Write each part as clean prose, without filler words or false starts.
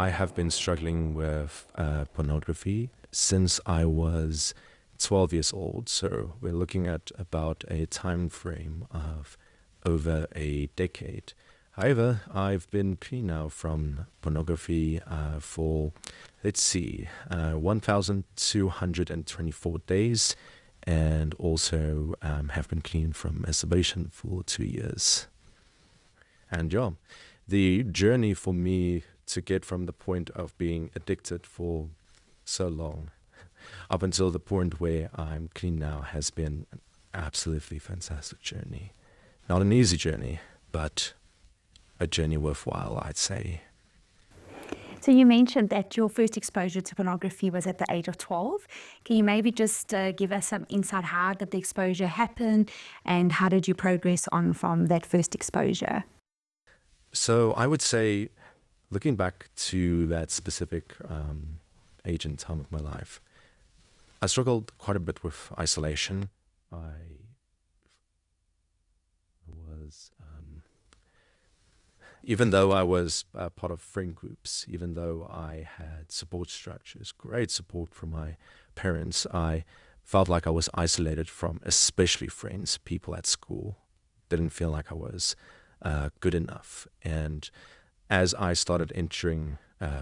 I have been struggling with pornography since I was 12 years old. So we're looking at about a time frame of over a decade. However, I've been clean now from pornography for, let's see, 1,224 days, and also have been clean from masturbation for 2 years. And yeah, the journey for me to get from the point of being addicted for so long up until the point where I'm clean now has been an absolutely fantastic journey. Not an easy journey, but a journey worthwhile, I'd say. So you mentioned that your first exposure to pornography was at the age of 12. Can you maybe just give us some insight? How did the exposure happen and how did you progress on from that first exposure? So I would say, looking back to that specific age and time of my life, I struggled quite a bit with isolation. I was, even though I was part of friend groups, even though I had support structures, great support from my parents, I felt like I was isolated from especially friends, people at school. Didn't feel like I was good enough. And as I started entering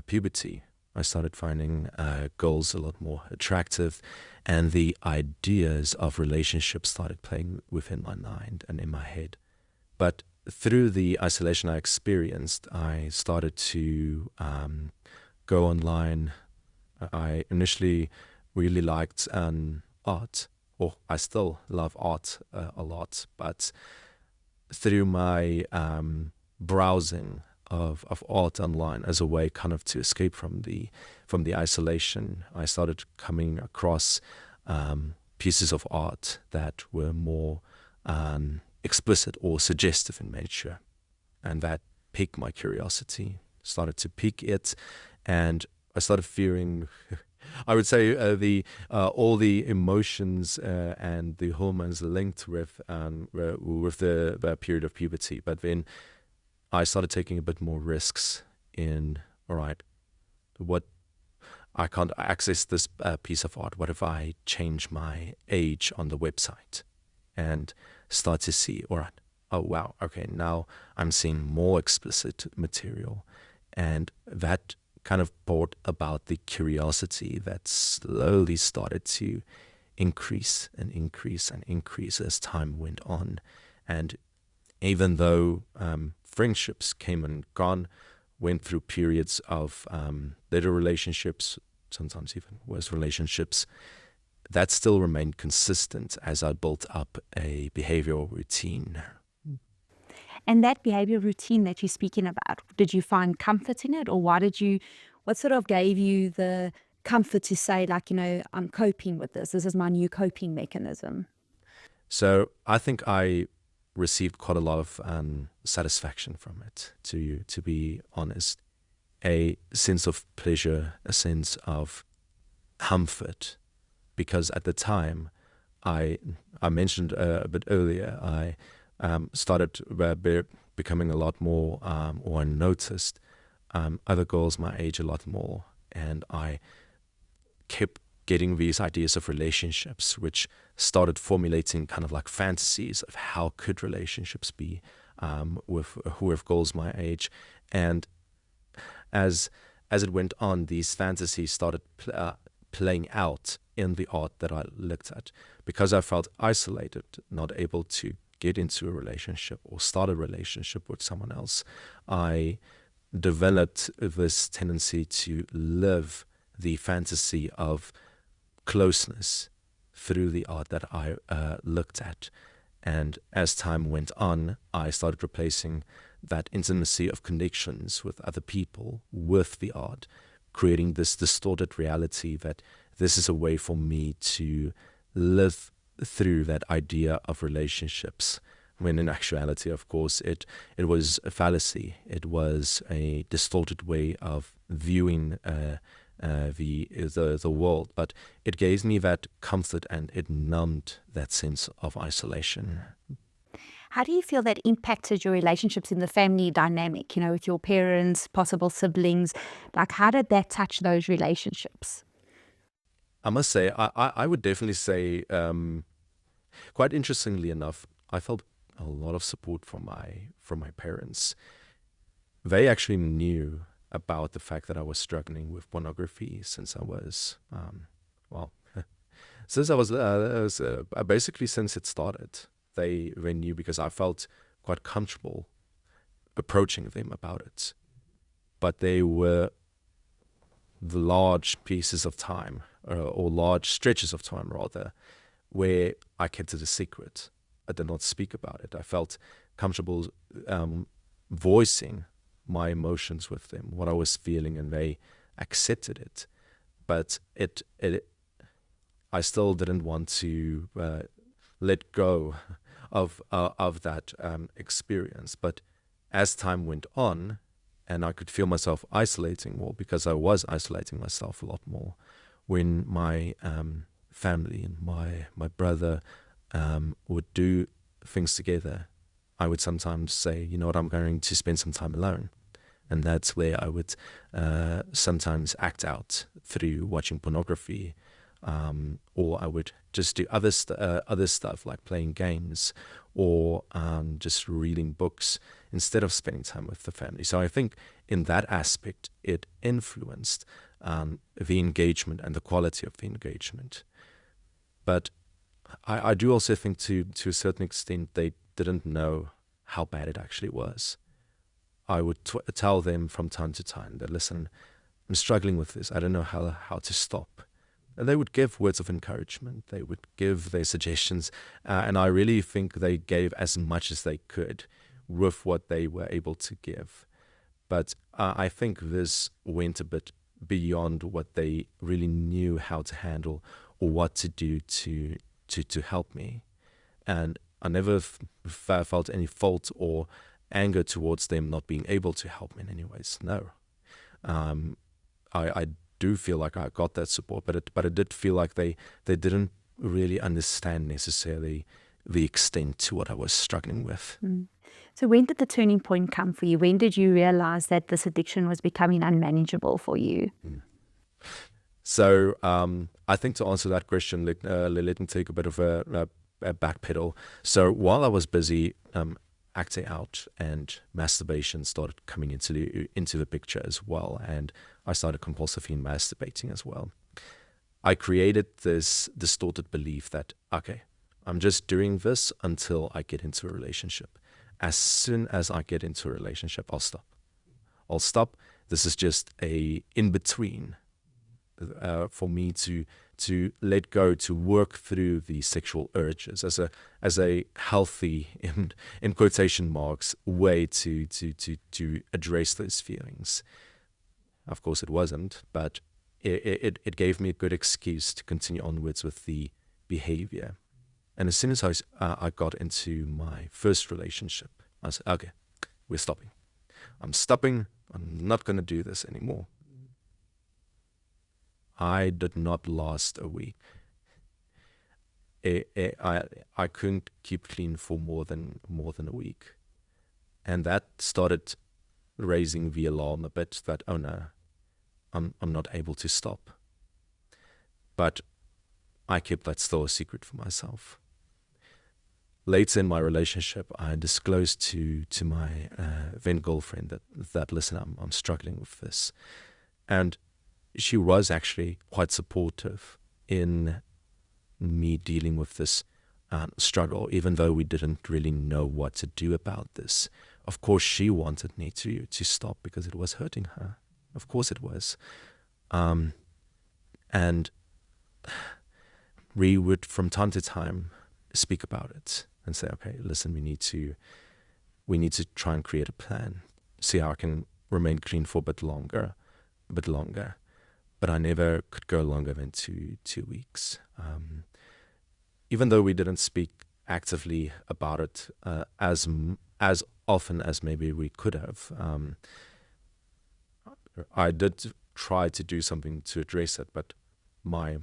puberty, I started finding girls a lot more attractive, and the ideas of relationships started playing within my mind and in my head. But through the isolation I experienced, I started to go online. I initially really liked art, or I still love art a lot, but through my browsing of art online as a way kind of to escape from the isolation, I started coming across pieces of art that were more explicit or suggestive in nature, and that piqued my curiosity, started to pique it, and I started fearing I would say the all the emotions and the hormones linked with the period of puberty. But then I started taking a bit more risks in, all right, what, I can't access this piece of art. What if I change my age on the website and start to see, all right, oh wow, okay, now I'm seeing more explicit material, and that kind of brought about the curiosity that slowly started to increase and increase and increase as time went on. And even though friendships came and gone, went through periods of better relationships, sometimes even worse relationships, that still remained consistent as I built up a behavioral routine. And that behavior routine that you're speaking about, did you find comfort in it, or what sort of gave you the comfort to say, like, I'm coping with this. This is my new coping mechanism? So I think I received quite a lot of satisfaction from it, to be honest. A sense of pleasure, a sense of comfort, because at the time, I mentioned a bit earlier, I started becoming a lot more, or I noticed other girls my age a lot more, and I kept getting these ideas of relationships, which started formulating kind of like fantasies of how could relationships be with girls my age. And as it went on, these fantasies started playing out in the art that I looked at, because I felt isolated, not able to get into a relationship or start a relationship with someone else. I developed this tendency to live the fantasy of closeness through the art that I looked at. And as time went on, I started replacing that intimacy of connections with other people with the art, creating this distorted reality that this is a way for me to live through that idea of relationships, when in actuality, of course, it was a fallacy. It was a distorted way of viewing the world, but it gave me that comfort and it numbed that sense of isolation. How do you feel that impacted your relationships in the family dynamic, with your parents, possible siblings? Like, how did that touch those relationships? I must say, I would definitely say, quite interestingly enough, I felt a lot of support from my parents. They actually knew about the fact that I was struggling with pornography since I was, well, since I was basically since it started. They knew because I felt quite comfortable approaching them about it. But they were the large pieces of time, or large stretches of time rather, where I kept it a secret. I did not speak about it. I felt comfortable voicing my emotions with them, what I was feeling, and they accepted it. But I still didn't want to let go of that experience. But as time went on, and I could feel myself isolating more, because I was isolating myself a lot more, when my family and my brother would do things together, I would sometimes say, you know what, I'm going to spend some time alone. And that's where I would sometimes act out through watching pornography, or I would just do other stuff like playing games, or just reading books instead of spending time with the family. So I think in that aspect, it influenced the engagement and the quality of the engagement. But I do also think to a certain extent they didn't know how bad it actually was. I would tell them from time to time that, listen, I'm struggling with this. I don't know how to stop. And they would give words of encouragement. They would give their suggestions. And I really think they gave as much as they could with what they were able to give. But I think this went a bit beyond what they really knew how to handle or what to do to help me. And I never felt any fault or anger towards them not being able to help me in any ways. No. I do feel like I got that support, but it did feel like they didn't really understand necessarily the extent to what I was struggling with. So when did the turning point come for you? When did you realize that this addiction was becoming unmanageable for you? So I think to answer that question, let me take a bit of a backpedal. So while I was busy acting out, and masturbation started coming into the picture as well, and I started compulsively masturbating as well, I created this distorted belief that, okay, I'm just doing this until I get into a relationship. As soon as I get into a relationship, I'll stop. I'll stop. This is just a in between for me to let go, to work through the sexual urges as a healthy, in quotation marks, way to address those feelings. Of course, it wasn't, but it gave me a good excuse to continue onwards with the behavior. And as soon as I got into my first relationship, I said, okay, we're stopping. I'm stopping. I'm not going to do this anymore. I did not last a week. I couldn't keep clean for more than a week. And that started raising the alarm a bit that, oh no, I'm not able to stop. But I kept that still a secret for myself. Later in my relationship, I disclosed to my then girlfriend that listen, I'm struggling with this. And she was actually quite supportive in me dealing with this struggle, even though we didn't really know what to do about this. Of course, she wanted me to stop because it was hurting her. Of course it was. And we would, from time to time, speak about it and say, okay, listen, we need to try and create a plan, see how I can remain clean for a bit longer. But I never could go longer than two weeks. Even though we didn't speak actively about it as often as maybe we could have, I did try to do something to address it, but my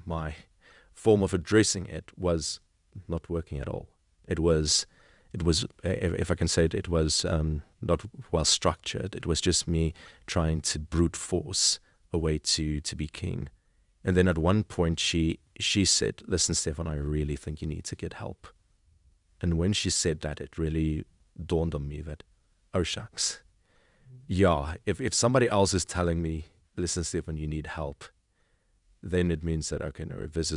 form of addressing it was not working at all. It was it was, if I can say it, it was not well structured. It was just me trying to brute force a way to be king. And then at one point she said, "Listen, Stefan, I really think you need to get help." And when she said that, it really dawned on me that, oh shucks, yeah, if somebody else is telling me, "Listen, Stefan, you need help," then it means that, okay, no, this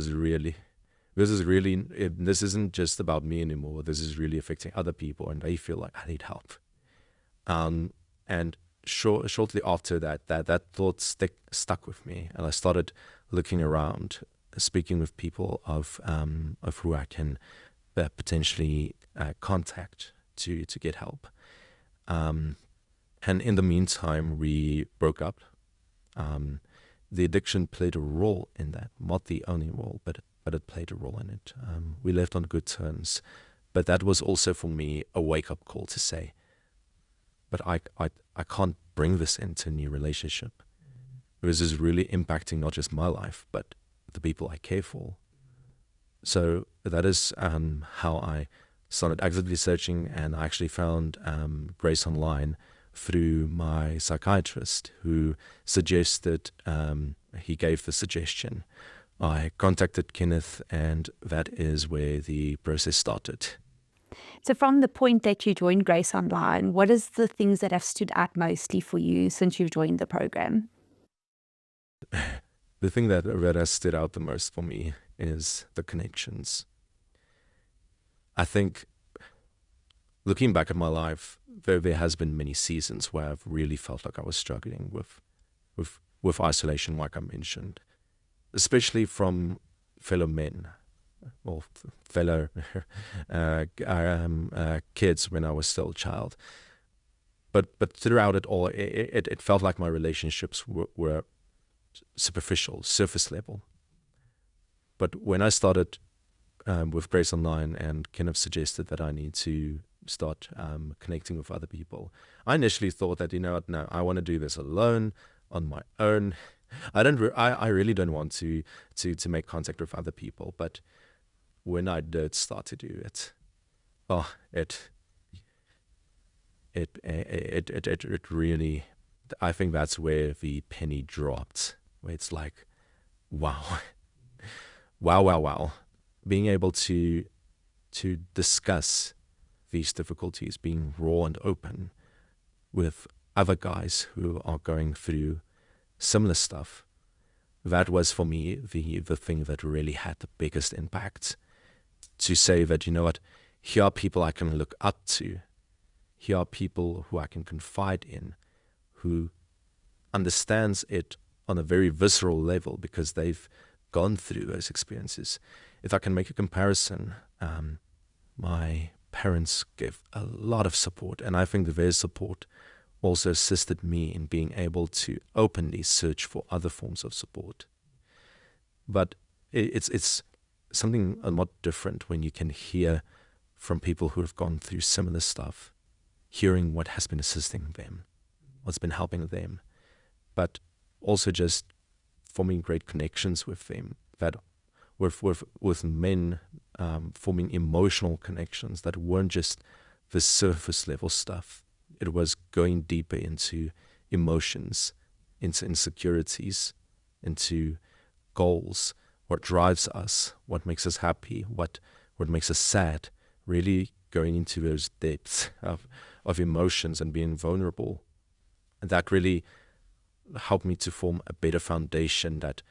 isn't just about me anymore. This is really affecting other people, and they feel like I need help. And shortly after that thought stuck with me, and I started looking around, speaking with people of who I can potentially contact to get help. And in the meantime, we broke up. The addiction played a role in that, not the only role, but it played a role in it. We left on good terms, but that was also for me a wake-up call to say, but I can't bring this into a new relationship. This is really impacting not just my life, but the people I care for. So that is how I started actively searching, and I actually found GraceOnline through my psychiatrist, who suggested, he gave the suggestion. I contacted Kenneth, and that is where the process started. So from the point that you joined GraceOnline, what is the things that have stood out mostly for you since you've joined the program? The thing that has stood out the most for me is the connections. I think, looking back at my life, there has been many seasons where I've really felt like I was struggling with isolation, like I mentioned, especially from fellow men or fellow kids when I was still a child. But throughout it all, it felt like my relationships were superficial, surface level. But when I started with GraceOnline, and Kenneth suggested that I need to start connecting with other people, I initially thought that, no, I want to do this alone, on my own. I really don't want to make contact with other people. But when I did start to do it, it really, I think that's where the penny dropped, where it's like, wow, wow. Being able to discuss these difficulties, being raw and open with other guys who are going through similar stuff, that was for me the thing that really had the biggest impact. To say that, you know what, here are people I can look up to. Here are people who I can confide in, who understands it on a very visceral level because they've gone through those experiences. If I can make a comparison, my parents gave a lot of support, and I think that their support also assisted me in being able to openly search for other forms of support. But it's something a lot different when you can hear from people who have gone through similar stuff, hearing what has been assisting them, what's been helping them, but also just forming great connections with them, that with men, forming emotional connections that weren't just the surface level stuff. It was going deeper into emotions, into insecurities, into goals, what drives us, what makes us happy, what makes us sad, really going into those depths of emotions and being vulnerable. And that really helped me to form a better foundation that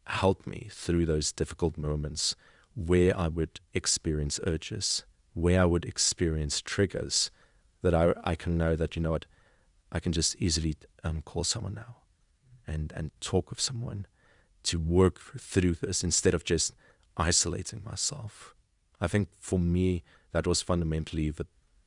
helped me through those difficult moments where I would experience urges, where I would experience triggers, that I can know that, you know what, I can just easily call someone now and talk with someone to work through this instead of just isolating myself. I think for me, that was fundamentally the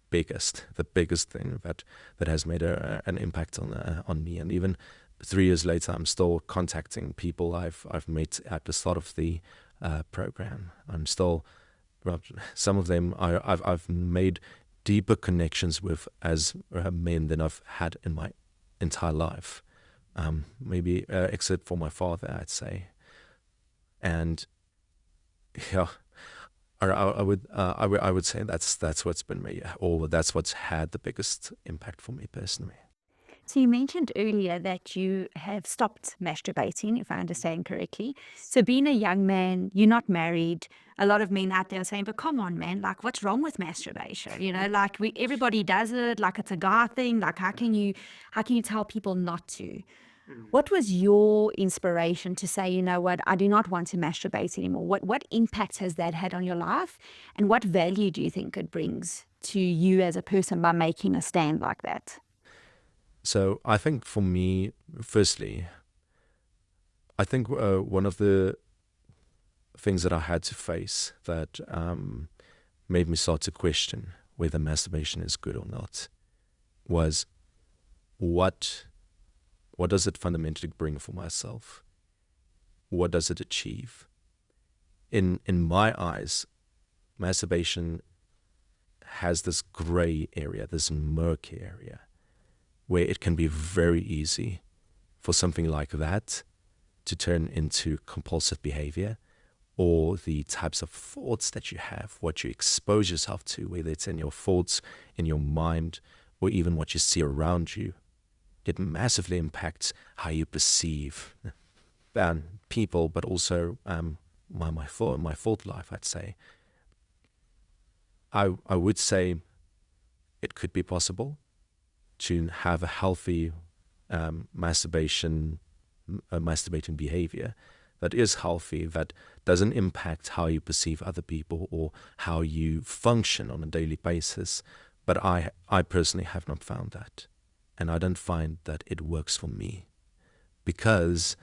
biggest thing that has made an impact on me. And even 3 years later, I'm still contacting people I've met at the start of the program. I'm still, some of them I've made deeper connections with as men than I've had in my entire life. Maybe except for my father, I'd say. And yeah, I would say that's what's been me, or that's what's had the biggest impact for me personally. So you mentioned earlier that you have stopped masturbating, if I understand correctly. So being a young man, you're not married. A lot of men out there are saying, "But come on, man! Like, what's wrong with masturbation? Like everybody does it. Like it's a guy thing. Like how can you tell people not to?" What was your inspiration to say, you know what, I do not want to masturbate anymore? What impact has that had on your life? And what value do you think it brings to you as a person by making a stand like that? So I think for me, firstly, I think one of the things that I had to face that made me start to question whether masturbation is good or not was what what does it fundamentally bring for myself? What does it achieve? In my eyes, masturbation has this gray area, this murky area, where it can be very easy for something like that to turn into compulsive behavior, or the types of thoughts that you have, what you expose yourself to, whether it's in your thoughts, in your mind, or even what you see around you. It massively impacts how you perceive people, but also my thought life, I'd say. I would say it could be possible to have a healthy masturbating behavior that is healthy, that doesn't impact how you perceive other people or how you function on a daily basis. But I personally have not found that. And I don't find that it works for me. Because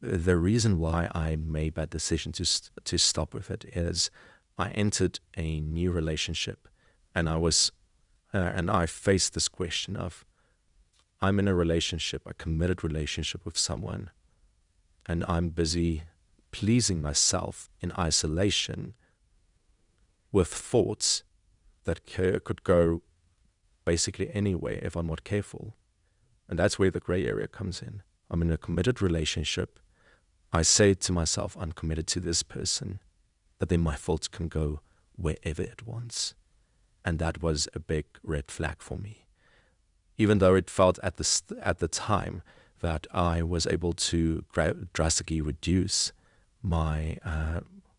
the reason why I made that decision to stop with it is I entered a new relationship, and I faced this question of, I'm in a relationship, a committed relationship with someone, and I'm busy pleasing myself in isolation with thoughts that could go basically anywhere if I'm not careful. And that's where the gray area comes in. I'm in a committed relationship. I say to myself, I'm committed to this person, but then my thoughts can go wherever it wants. And that was a big red flag for me. Even though it felt at the time that I was able to drastically reduce my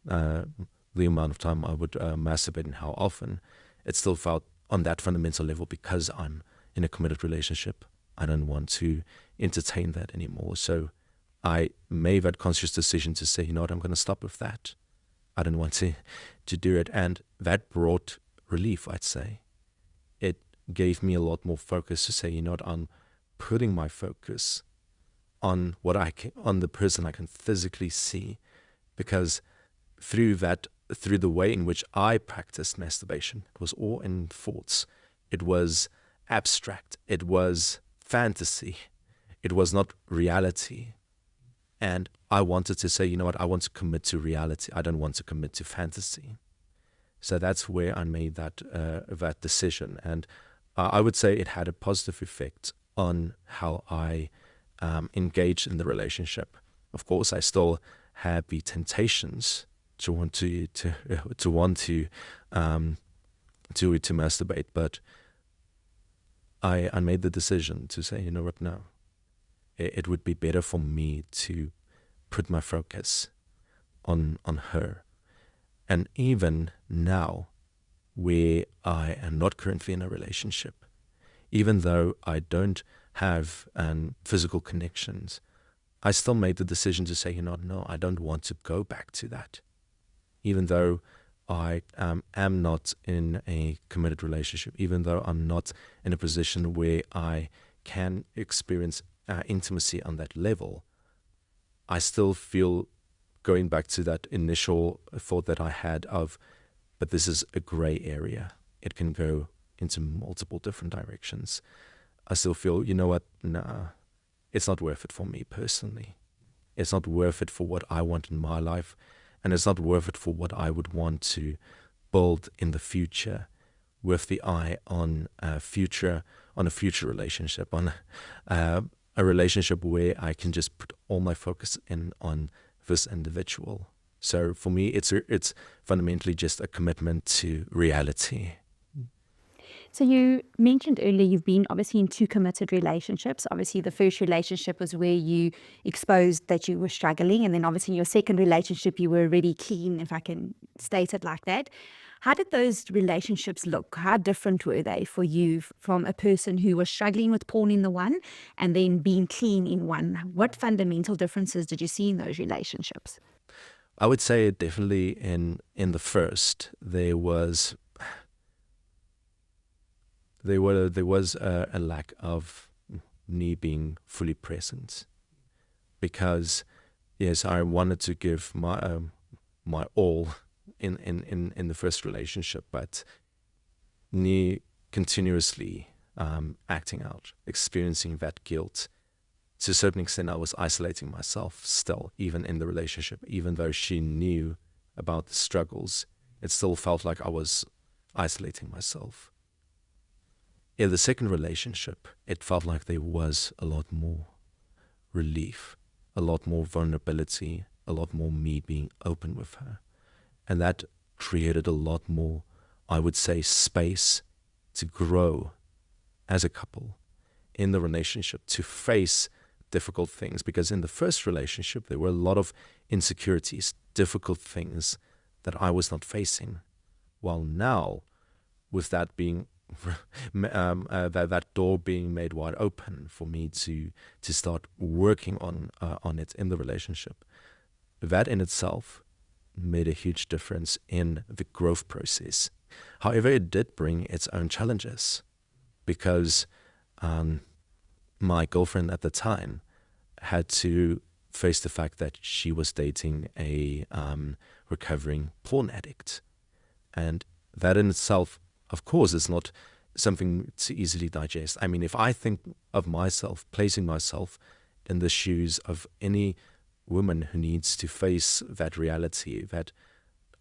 the amount of time I would masturbate and how often, it still felt on that fundamental level, because I'm in a committed relationship, I don't want to entertain that anymore. So I made that conscious decision to say, you know what, I'm going to stop with that. I don't want to do it. And that brought relief, I'd say. It gave me a lot more focus to say, you know what, I'm putting my focus on on the person I can physically see, because through the way in which I practiced masturbation, it was all in thoughts. It was abstract. It was fantasy. It was not reality. And I wanted to say, you know what, I want to commit to reality. I don't want to commit to fantasy. So that's where I made that decision. And I would say it had a positive effect on how I engaged in the relationship. Of course, I still had the temptations to want to masturbate, but I made the decision to say, you know what, no, it would be better for me to put my focus on her. And even now, where I am not currently in a relationship, even though I don't have physical connections, I still made the decision to say, you know, no, I don't want to go back to that. Even though I am not in a committed relationship, even though I'm not in a position where I can experience intimacy on that level, I still feel going back to that initial thought that I had of, but this is a gray area. It can go into multiple different directions. I still feel, you know what, nah, it's not worth it for me personally. It's not worth it for what I want in my life, and it's not worth it for what I would want to build in the future, with the eye on a future relationship, on a relationship where I can just put all my focus in on this individual. So for me, it's fundamentally just a commitment to reality. So you mentioned earlier you've been obviously in two committed relationships. Obviously, the first relationship was where you exposed that you were struggling, and then obviously in your second relationship you were already keen, if I can state it like that. How did those relationships look? How different were they for you from a person who was struggling with porn in the one and then being clean in one? What fundamental differences did you see in those relationships? I would say definitely in the first there was a lack of me being fully present, because yes, I wanted to give my all in the first relationship, but me continuously acting out, experiencing that guilt. To a certain extent, I was isolating myself still, even in the relationship, even though she knew about the struggles. It still felt like I was isolating myself. In the second relationship, it felt like there was a lot more relief, a lot more vulnerability, a lot more me being open with her. And that created a lot more, I would say, space to grow as a couple in the relationship, to face difficult things. Because in the first relationship, there were a lot of insecurities, difficult things that I was not facing. While now, with that being that door being made wide open for me to start working on it in the relationship, that in itself made a huge difference in the growth process. However, it did bring its own challenges, because my girlfriend at the time had to face the fact that she was dating a recovering porn addict. And that in itself, of course, is not something to easily digest. I mean, if I think of myself, placing myself in the shoes of any woman who needs to face that reality that,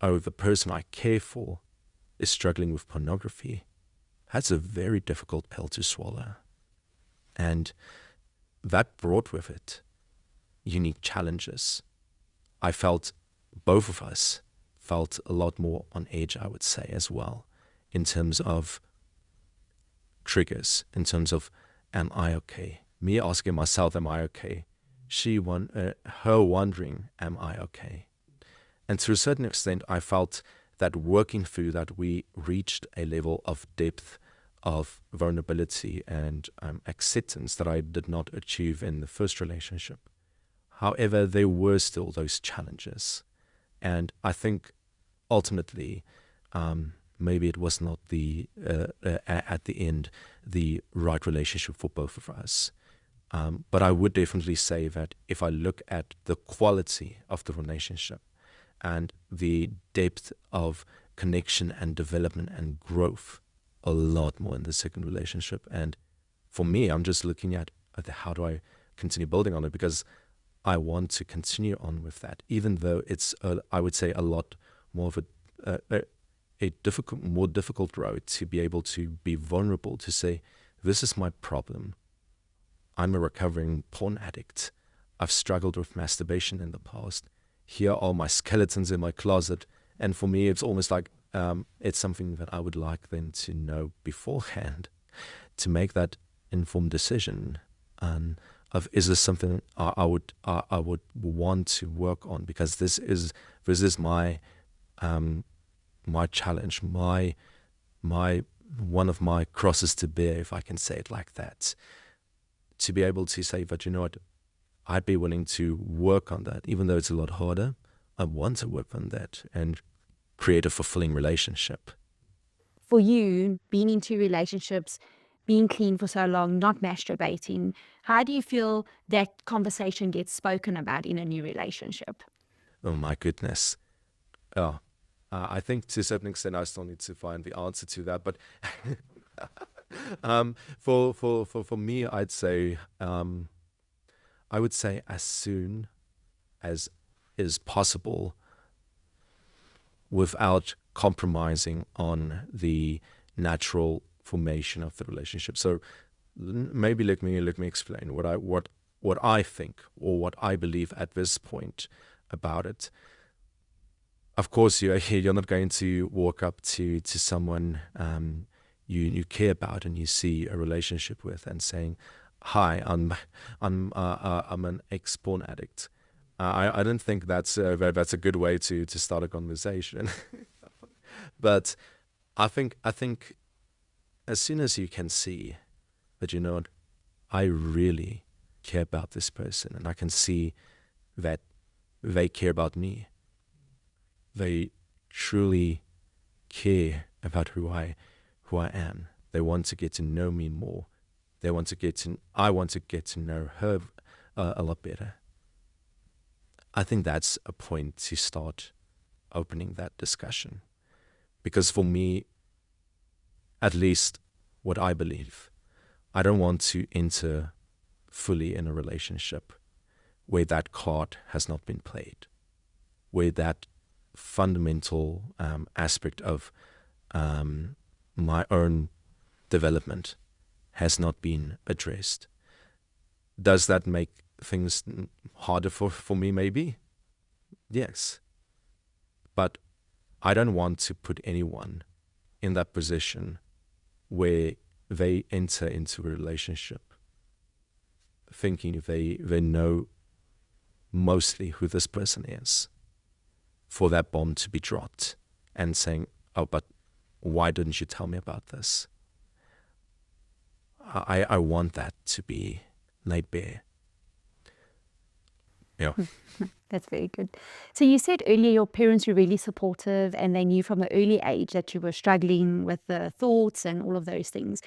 oh, the person I care for is struggling with pornography, that's a very difficult pill to swallow. And that brought with it unique challenges. I felt, both of us felt a lot more on edge, I would say, as well, in terms of triggers, in terms of, am I okay? Me asking myself, am I okay? Her wondering, am I okay? And to a certain extent, I felt that working through that, we reached a level of depth, of vulnerability and acceptance that I did not achieve in the first relationship. However, there were still those challenges. And I think ultimately, maybe it was not at the end, the right relationship for both of us. But I would definitely say that if I look at the quality of the relationship and the depth of connection and development and growth, a lot more in the second relationship. And for me, I'm just looking at how do I continue building on it, because I want to continue on with that, even though it's, I would say, a lot more of a more difficult road to be able to be vulnerable, to say, this is my problem. I'm a recovering porn addict. I've struggled with masturbation in the past. Here are my skeletons in my closet. And for me, it's almost like it's something that I would like them to know beforehand, to make that informed decision of, is this something I would want to work on, because this is my my challenge, my one of my crosses to bear, if I can say it like that, to be able to say that, you know what, I'd be willing to work on that, even though it's a lot harder. I want to work on that and create a fulfilling relationship. For you, being in two relationships, being clean for so long, not masturbating, how do you feel that conversation gets spoken about in a new relationship? Oh my goodness. Oh, I think to a certain extent I still need to find the answer to that. But for me, I would say as soon as is possible, without compromising on the natural formation of the relationship. So maybe let me explain what I think, or what I believe at this point about it. of course, you're not going to walk up to someone you care about and you see a relationship with and saying, "Hi, I'm an ex-porn addict." I don't think that's a good way to start a conversation. But I think as soon as you can see that, I really care about this person, and I can see that they care about me. They truly care about who I am. They want to get to know me more. I want to get to know her a lot better. I think that's a point to start opening that discussion. Because for me, at least what I believe, I don't want to enter fully in a relationship where that card has not been played, where that fundamental aspect of my own development has not been addressed. Does that make things harder for me? Maybe. Yes. But I don't want to put anyone in that position where they enter into a relationship thinking they know mostly who this person is, for that bomb to be dropped and saying, "Oh, but why didn't you tell me about this?" I want that to be laid bare. Yeah. That's very good. So you said earlier your parents were really supportive and they knew from an early age that you were struggling with the thoughts and all of those things.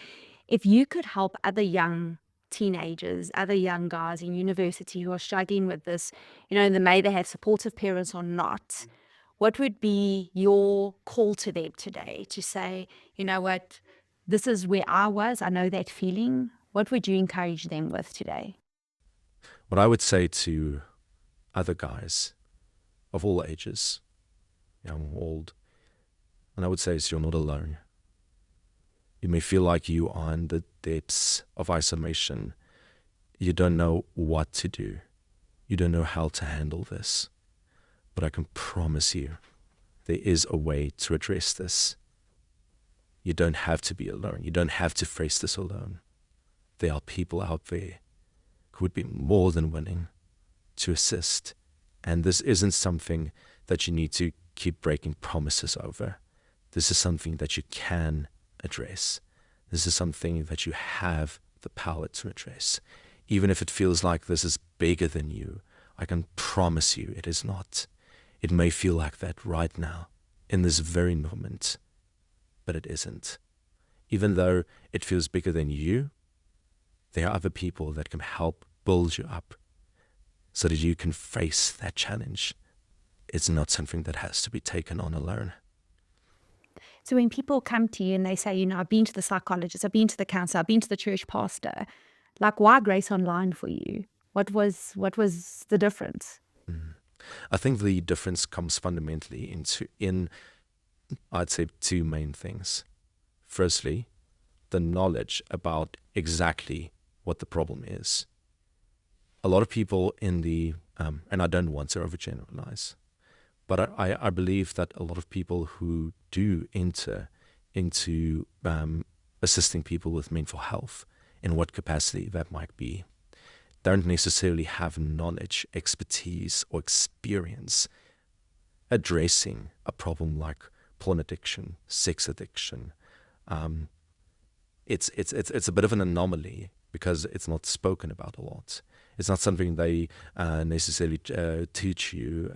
If you could help other young teenagers, other young guys in university who are struggling with this, may they have supportive parents or not, what would be your call to them today to say, you know what, this is where I was, I know that feeling. What would you encourage them with today? What I would say to other guys of all ages, young, old, and I would say is, you're not alone. You may feel like you are in the depths of isolation. You don't know what to do. You don't know how to handle this. But I can promise you, there is a way to address this. You don't have to be alone. You don't have to face this alone. There are people out there who would be more than willing to assist. And this isn't something that you need to keep breaking promises over. This is something that you can address. This is something that you have the power to address. Even if it feels like this is bigger than you, I can promise you it is not. It may feel like that right now, in this very moment, but it isn't. Even though it feels bigger than you, there are other people that can help build you up so that you can face that challenge. It's not something that has to be taken on alone. So when people come to you and they say, I've been to the psychologist, I've been to the counselor, I've been to the church pastor, like, why Grace Online for you? What was the difference? I think the difference comes fundamentally in I'd say two main things. Firstly, the knowledge about exactly what the problem is. A lot of people in the, and I don't want to overgeneralize, but I believe that a lot of people who do enter into assisting people with mental health, in what capacity that might be, don't necessarily have knowledge, expertise, or experience addressing a problem like porn addiction, sex addiction. It's a bit of an anomaly because it's not spoken about a lot. It's not something they necessarily teach you,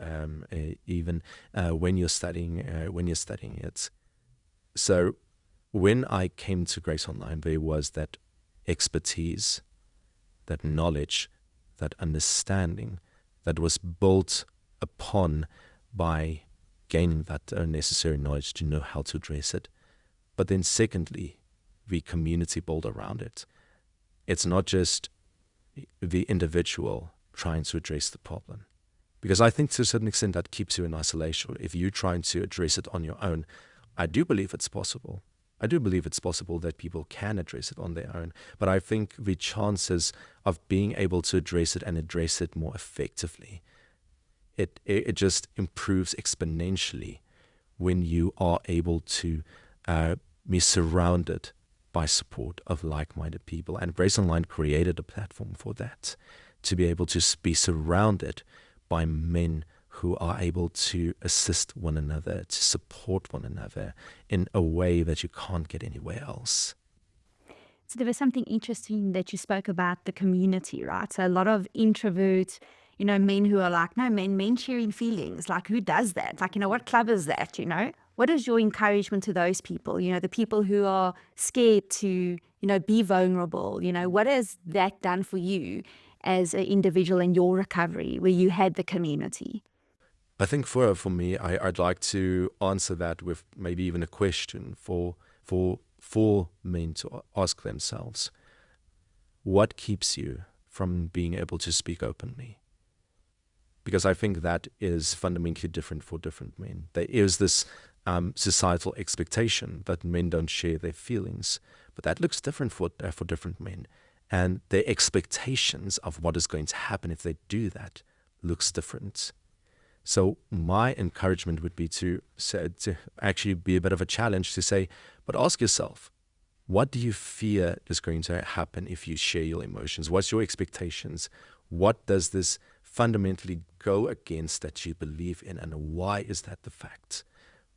even when you're studying it. So when I came to Grace Online, there was that expertise, that knowledge, that understanding that was built upon by gaining that necessary knowledge to know how to address it. But then secondly, the community built around it. It's not just the individual trying to address the problem. Because I think to a certain extent that keeps you in isolation. If you're trying to address it on your own, I do believe it's possible. I do believe it's possible that people can address it on their own. But I think the chances of being able to address it and address it more effectively it just improves exponentially when you are able to be surrounded by support of like-minded people. And GraceOnline created a platform for that, to be able to be surrounded by men who are able to assist one another, to support one another in a way that you can't get anywhere else. So there was something interesting that you spoke about the community, right? So a lot of introverts, men who are like, no, men sharing feelings. Like, who does that? Like, what club is that, What is your encouragement to those people, the people who are scared to, be vulnerable? What has that done for you as an individual in your recovery where you had the community? I think for me, I'd like to answer that with maybe even a question for men to ask themselves. What keeps you from being able to speak openly? Because I think that is fundamentally different for different men. There is this societal expectation that men don't share their feelings, but that looks different for different men. And their expectations of what is going to happen if they do that looks different. So my encouragement would be to actually be a bit of a challenge to say, but ask yourself, what do you fear is going to happen if you share your emotions? What's your expectations? What does this fundamentally go against that you believe in, and why is that the fact?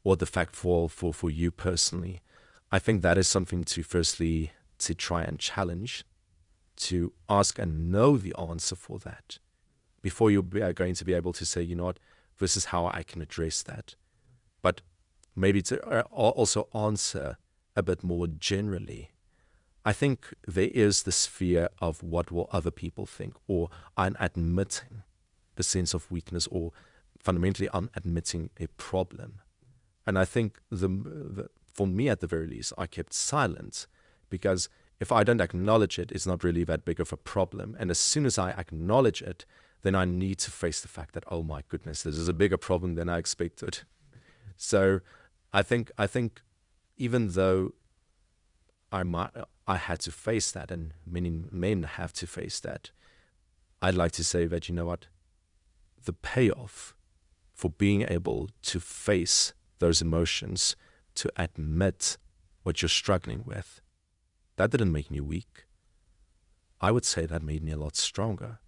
Or the fact for you personally? I think that is something to firstly to try and challenge, to ask and know the answer for that before you're going to be able to say, what, this is how I can address that. But maybe to also answer a bit more generally. I think there is this fear of what will other people think, or unadmitting the sense of weakness, or fundamentally unadmitting a problem. And I think for me, at the very least, I kept silent, because if I don't acknowledge it, it's not really that big of a problem. And as soon as I acknowledge it, then I need to face the fact that, oh my goodness, this is a bigger problem than I expected. So I think even though I had to face that, and many men have to face that, I'd like to say that, what, the payoff for being able to face those emotions, to admit what you're struggling with, that didn't make me weak. I would say that made me a lot stronger.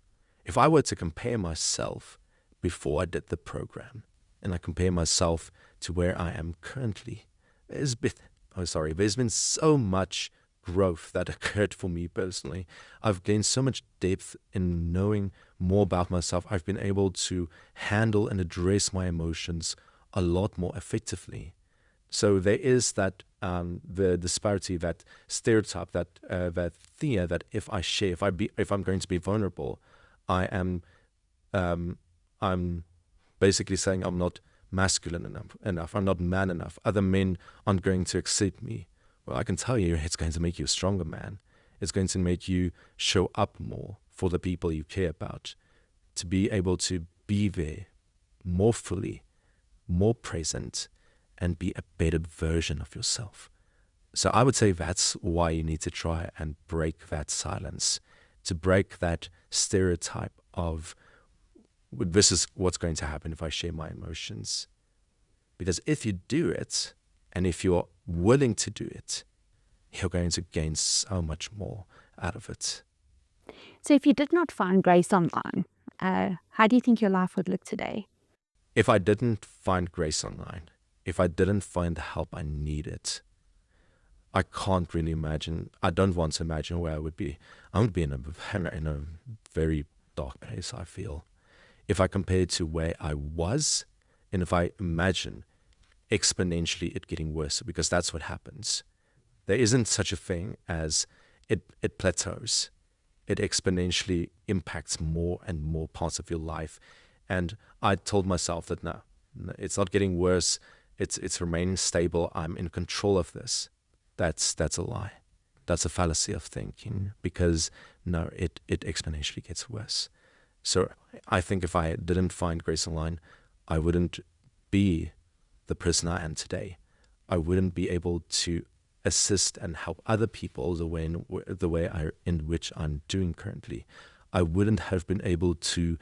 If I were to compare myself before I did the program, and I compare myself to where I am currently, there's been so much growth that occurred for me personally. I've gained so much depth in knowing more about myself. I've been able to handle and address my emotions a lot more effectively. So there is that the disparity, that stereotype, that fear that if I share, if I'm going to be vulnerable, I'm basically saying I'm not masculine enough. I'm not man enough. Other men aren't going to accept me. Well, I can tell you, it's going to make you a stronger man. It's going to make you show up more for the people you care about, to be able to be there more fully, more present, and be a better version of yourself. So I would say that's why you need to try and break that silence, to break that stereotype of, this is what's going to happen if I share my emotions. Because if you do it, and if you're willing to do it, you're going to gain so much more out of it. So if you did not find GraceOnline, how do you think your life would look today? If I didn't find GraceOnline, if I didn't find the help I needed, I can't really imagine. I don't want to imagine where I would be. I would be in a very dark place, I feel. If I compare it to where I was, and if I imagine exponentially it getting worse, because that's what happens. There isn't such a thing as it plateaus. It exponentially impacts more and more parts of your life. And I told myself that no, it's not getting worse. It's remaining stable. I'm in control of this. That's a lie. That's a fallacy of thinking, because no, it exponentially gets worse. So I think if I didn't find GraceOnline, I wouldn't be the person I am today. I wouldn't be able to assist and help other people the way in which I'm doing currently. I wouldn't have been able to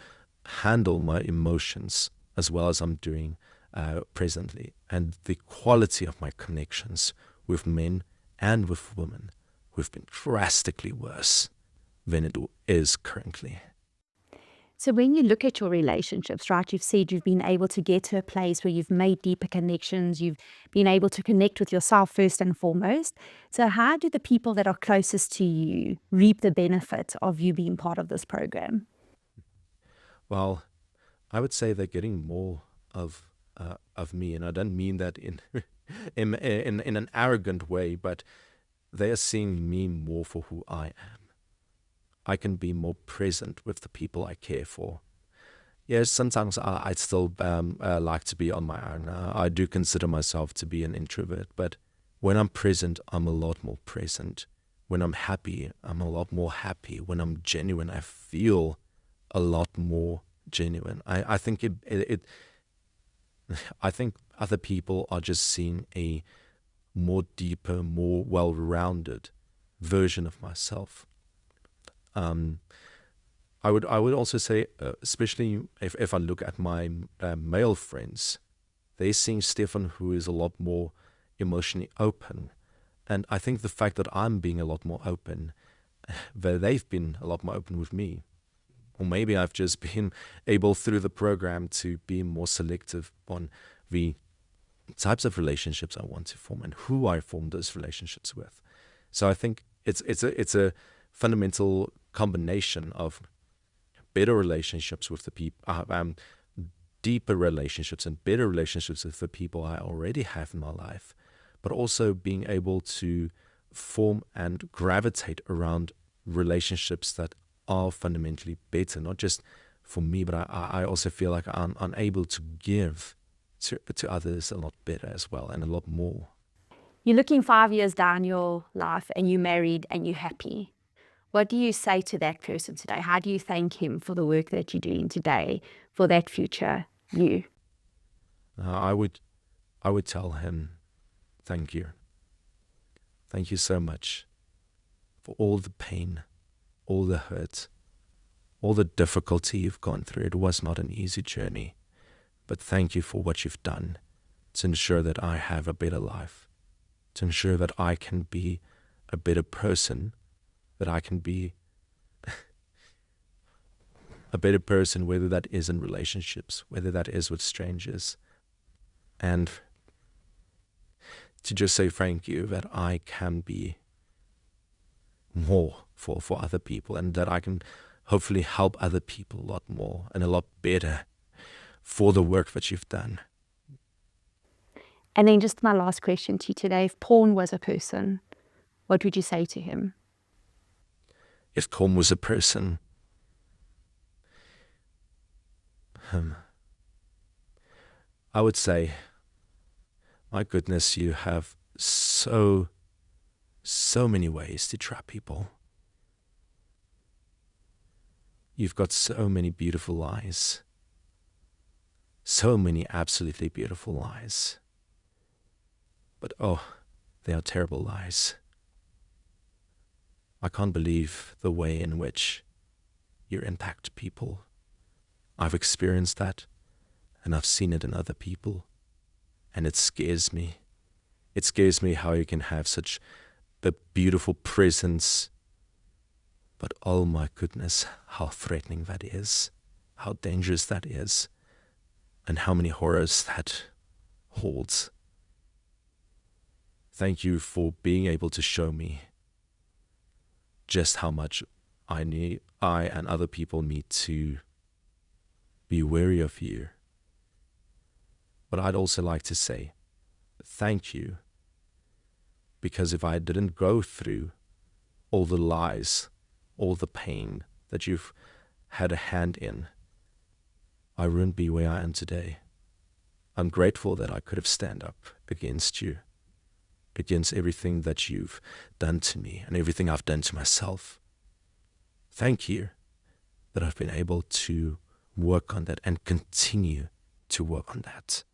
handle my emotions as well as I'm doing presently. And the quality of my connections with men and with women have been drastically worse than it is currently. So when you look at your relationships, right, you've said you've been able to get to a place where you've made deeper connections, you've been able to connect with yourself first and foremost. So how do the people that are closest to you reap the benefit of you being part of this program? Well, I would say they're getting more of me, and I don't mean that in in an arrogant way, but they are seeing me more for who I am. I can be more present with the people I care for. Yes, sometimes I still like to be on my own. I do consider myself to be an introvert, but when I'm present, I'm a lot more present. When I'm happy, I'm a lot more happy. When I'm genuine, I feel a lot more genuine. I think I think other people are just seeing a more deeper, more well-rounded version of myself. Um, I would also say, especially if I look at my male friends, they're seeing Stefan who is a lot more emotionally open. And I think the fact that I'm being a lot more open, that they've been a lot more open with me. Or maybe I've just been able through the program to be more selective on the types of relationships I want to form and who I form those relationships with. So I think it's a fundamental combination of better relationships with the people, deeper relationships and better relationships with the people I already have in my life, but also being able to form and gravitate around relationships that are fundamentally better, not just for me, but I also feel like I'm able to give to others a lot better as well and a lot more. You're looking 5 years down your life and you're married and you're happy. What do you say to that person today? How do you thank him for the work that you're doing today for that future you? I would tell him, thank you. Thank you so much for all the pain, all the hurt, all the difficulty you've gone through. It was not an easy journey, but thank you for what you've done to ensure that I have a better life, to ensure that I can be a better person, that I can be a better person, whether that is in relationships, whether that is with strangers, and to just say thank you that I can be more for other people and that I can hopefully help other people a lot more and a lot better for the work that you've done. And then just my last question to you today, if porn was a person, what would you say to him? If Colm was a person, I would say, my goodness, you have so many ways to trap people. You've got so many beautiful lies. So many absolutely beautiful lies. But oh, they are terrible lies. I can't believe the way in which you impact people. I've experienced that, and I've seen it in other people, and it scares me. It scares me how you can have such a beautiful presence, but oh my goodness, how threatening that is, how dangerous that is, and how many horrors that holds. Thank you for being able to show me just how much I and other people need to be wary of you. But I'd also like to say thank you, because if I didn't go through all the lies, all the pain that you've had a hand in, I wouldn't be where I am today. I'm grateful that I could have stand up against you, against everything that you've done to me and everything I've done to myself. Thank you that I've been able to work on that and continue to work on that.